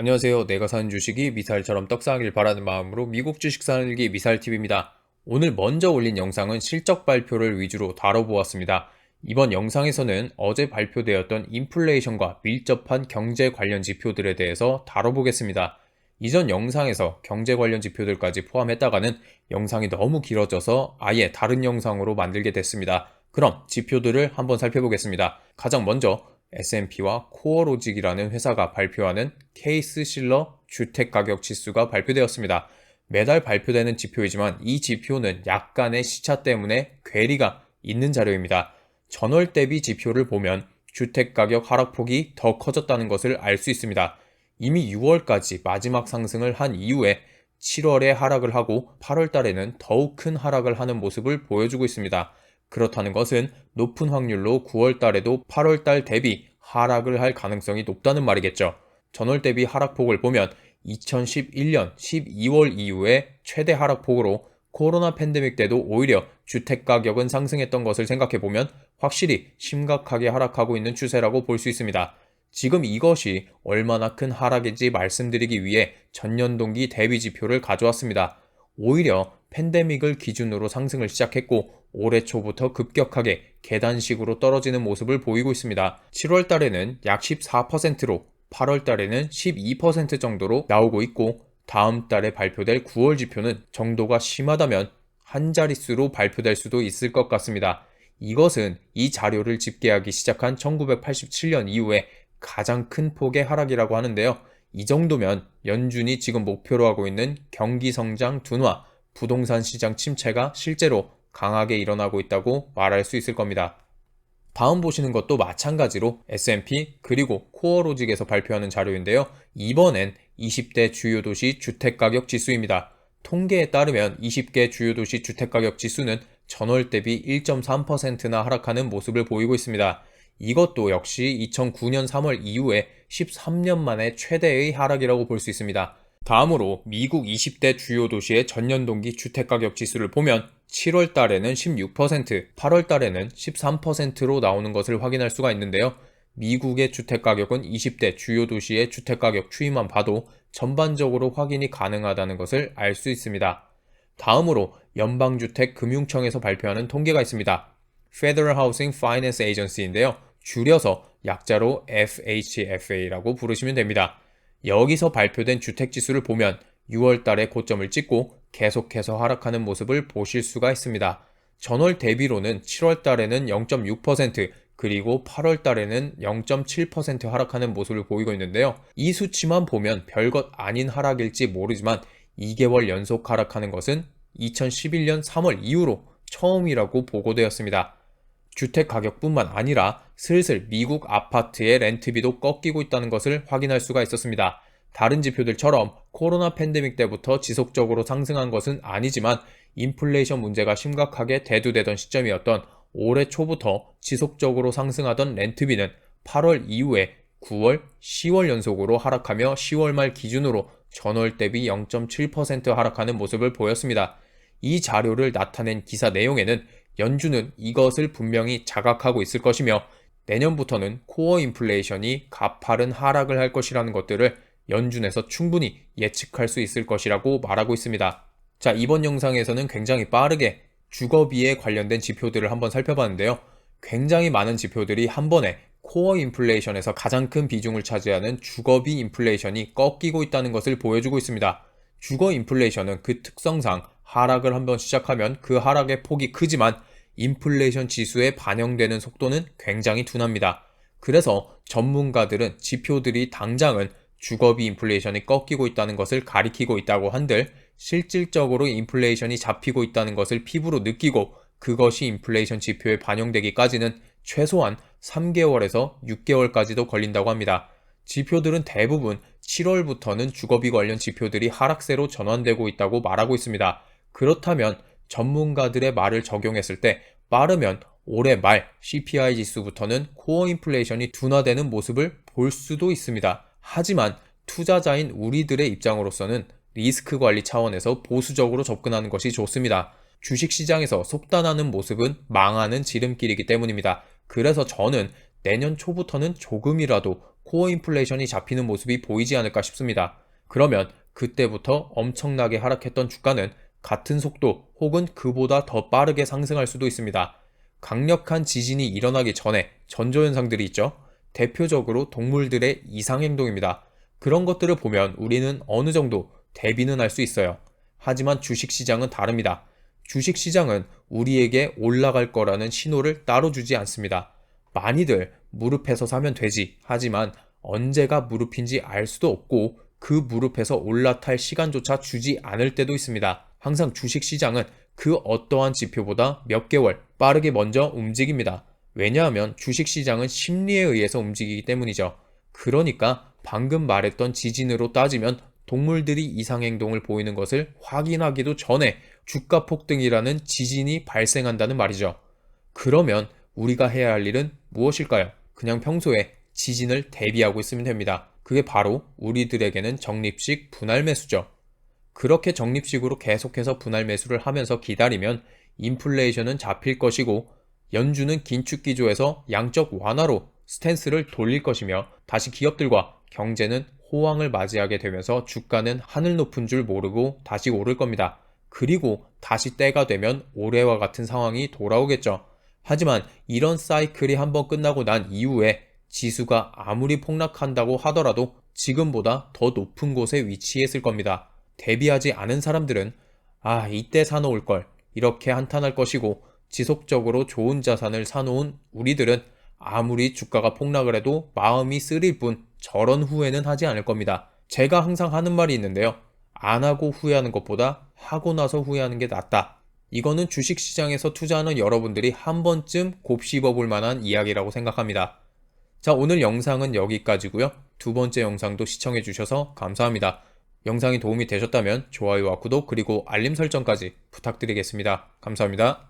안녕하세요. 내가 사는 주식이 미사일처럼 떡상하길 바라는 마음으로 미국 주식 사는 일기 미사일TV입니다. 오늘 먼저 올린 영상은 실적 발표를 위주로 다뤄보았습니다. 이번 영상에서는 어제 발표되었던 인플레이션과 밀접한 경제 관련 지표들에 대해서 다뤄보겠습니다. 이전 영상에서 경제 관련 지표들까지 포함했다가는 영상이 너무 길어져서 아예 다른 영상으로 만들게 됐습니다. 그럼 지표들을 한번 살펴보겠습니다. 가장 먼저 S&P와 코어로직이라는 회사가 발표하는 케이스-실러 주택가격지수가 발표되었습니다. 매달 발표되는 지표이지만 이 지표는 약간의 시차 때문에 괴리가 있는 자료입니다. 전월 대비 지표를 보면 주택가격 하락폭이 더 커졌다는 것을 알 수 있습니다. 이미 6월까지 마지막 상승을 한 이후에 7월에 하락을 하고 8월 달에는 더욱 큰 하락을 하는 모습을 보여주고 있습니다. 그렇다는 것은 높은 확률로 9월 달에도 8월 달 대비 하락을 할 가능성이 높다는 말이겠죠. 전월 대비 하락폭을 보면 2011년 12월 이후에 최대 하락폭으로 코로나 팬데믹 때도 오히려 주택가격은 상승했던 것을 생각해보면 확실히 심각하게 하락하고 있는 추세라고 볼 수 있습니다. 지금 이것이 얼마나 큰 하락인지 말씀드리기 위해 전년 동기 대비 지표를 가져왔습니다. 오히려 팬데믹을 기준으로 상승을 시작했고 올해 초부터 급격하게 계단식으로 떨어지는 모습을 보이고 있습니다. 7월 달에는 약 14%로 8월 달에는 12% 정도로 나오고 있고 다음 달에 발표될 9월 지표는 정도가 심하다면 한 자릿수로 발표될 수도 있을 것 같습니다. 이것은 이 자료를 집계하기 시작한 1987년 이후에 가장 큰 폭의 하락이라고 하는데요. 이 정도면 연준이 지금 목표로 하고 있는 경기 성장 둔화, 부동산 시장 침체가 실제로 강하게 일어나고 있다고 말할 수 있을 겁니다. 다음 보시는 것도 마찬가지로 S&P 그리고 코어로직에서 발표하는 자료인데요. 이번엔 20대 주요 도시 주택가격 지수입니다. 통계에 따르면 20개 주요 도시 주택가격 지수는 전월 대비 1.3%나 하락하는 모습을 보이고 있습니다. 이것도 역시 2009년 3월 이후에 13년 만에 최대의 하락이라고 볼 수 있습니다. 다음으로 미국 20대 주요 도시의 전년 동기 주택가격 지수를 보면 7월 달에는 16%, 8월 달에는 13%로 나오는 것을 확인할 수가 있는데요. 미국의 주택가격은 20대 주요 도시의 주택가격 추이만 봐도 전반적으로 확인이 가능하다는 것을 알 수 있습니다. 다음으로 연방주택금융청에서 발표하는 통계가 있습니다. Federal Housing Finance Agency인데요. 줄여서 약자로 FHFA라고 부르시면 됩니다. 여기서 발표된 주택지수를 보면 6월 달에 고점을 찍고 계속해서 하락하는 모습을 보실 수가 있습니다. 전월 대비로는 7월 달에는 0.6%, 그리고 8월 달에는 0.7% 하락하는 모습을 보이고 있는데요. 이 수치만 보면 별것 아닌 하락일지 모르지만 2개월 연속 하락하는 것은 2011년 3월 이후로 처음이라고 보고되었습니다. 주택 가격뿐만 아니라 슬슬 미국 아파트의 렌트비도 꺾이고 있다는 것을 확인할 수가 있었습니다. 다른 지표들처럼 코로나 팬데믹 때부터 지속적으로 상승한 것은 아니지만 인플레이션 문제가 심각하게 대두되던 시점이었던 올해 초부터 지속적으로 상승하던 렌트비는 8월 이후에 9월, 10월 연속으로 하락하며 10월 말 기준으로 전월 대비 0.7% 하락하는 모습을 보였습니다. 이 자료를 나타낸 기사 내용에는 연준은 이것을 분명히 자각하고 있을 것이며 내년부터는 코어 인플레이션이 가파른 하락을 할 것이라는 것들을 연준에서 충분히 예측할 수 있을 것이라고 말하고 있습니다. 자, 이번 영상에서는 굉장히 빠르게 주거비에 관련된 지표들을 한번 살펴봤는데요. 굉장히 많은 지표들이 한 번에 코어 인플레이션에서 가장 큰 비중을 차지하는 주거비 인플레이션이 꺾이고 있다는 것을 보여주고 있습니다. 주거 인플레이션은 그 특성상 하락을 한번 시작하면 그 하락의 폭이 크지만 인플레이션 지수에 반영되는 속도는 굉장히 둔합니다. 그래서 전문가들은 지표들이 당장은 주거비 인플레이션이 꺾이고 있다는 것을 가리키고 있다고 한들 실질적으로 인플레이션이 잡히고 있다는 것을 피부로 느끼고 그것이 인플레이션 지표에 반영되기까지는 최소한 3개월에서 6개월까지도 걸린다고 합니다. 지표들은 대부분 7월부터는 주거비 관련 지표들이 하락세로 전환되고 있다고 말하고 있습니다. 그렇다면 전문가들의 말을 적용했을 때 빠르면 올해 말 CPI 지수부터는 코어 인플레이션이 둔화되는 모습을 볼 수도 있습니다. 하지만 투자자인 우리들의 입장으로서는 리스크 관리 차원에서 보수적으로 접근하는 것이 좋습니다. 주식시장에서 속단하는 모습은 망하는 지름길이기 때문입니다. 그래서 저는 내년 초부터는 조금이라도 코어 인플레이션이 잡히는 모습이 보이지 않을까 싶습니다. 그러면 그때부터 엄청나게 하락했던 주가는 같은 속도 혹은 그보다 더 빠르게 상승할 수도 있습니다. 강력한 지진이 일어나기 전에 전조현상들이 있죠. 대표적으로 동물들의 이상행동입니다. 그런 것들을 보면 우리는 어느 정도 대비는 할 수 있어요. 하지만 주식시장은 다릅니다. 주식시장은 우리에게 올라갈 거라는 신호를 따로 주지 않습니다. 많이들 무릎에서 사면 되지. 하지만 언제가 무릎인지 알 수도 없고 그 무릎에서 올라탈 시간조차 주지 않을 때도 있습니다. 항상 주식시장은 그 어떠한 지표보다 몇 개월 빠르게 먼저 움직입니다. 왜냐하면 주식시장은 심리에 의해서 움직이기 때문이죠. 그러니까 방금 말했던 지진으로 따지면 동물들이 이상행동을 보이는 것을 확인하기도 전에 주가 폭등이라는 지진이 발생한다는 말이죠. 그러면 우리가 해야 할 일은 무엇일까요? 그냥 평소에 지진을 대비하고 있으면 됩니다. 그게 바로 우리들에게는 적립식 분할 매수죠. 그렇게 적립식으로 계속해서 분할 매수를 하면서 기다리면 인플레이션은 잡힐 것이고 연준은 긴축 기조에서 양적 완화로 스탠스를 돌릴 것이며 다시 기업들과 경제는 호황을 맞이하게 되면서 주가는 하늘 높은 줄 모르고 다시 오를 겁니다. 그리고 다시 때가 되면 올해와 같은 상황이 돌아오겠죠. 하지만 이런 사이클이 한번 끝나고 난 이후에 지수가 아무리 폭락한다고 하더라도 지금보다 더 높은 곳에 위치했을 겁니다. 대비하지 않은 사람들은 이때 사놓을 걸 이렇게 한탄할 것이고 지속적으로 좋은 자산을 사놓은 우리들은 아무리 주가가 폭락을 해도 마음이 쓰릴 뿐 저런 후회는 하지 않을 겁니다. 제가 항상 하는 말이 있는데요. 안 하고 후회하는 것보다 하고 나서 후회하는 게 낫다. 이거는 주식시장에서 투자하는 여러분들이 한 번쯤 곱씹어 볼 만한 이야기라고 생각합니다. 자, 오늘 영상은 여기까지고요. 두 번째 영상도 시청해 주셔서 감사합니다. 영상이 도움이 되셨다면 좋아요와 구독 그리고 알림 설정까지 부탁드리겠습니다. 감사합니다.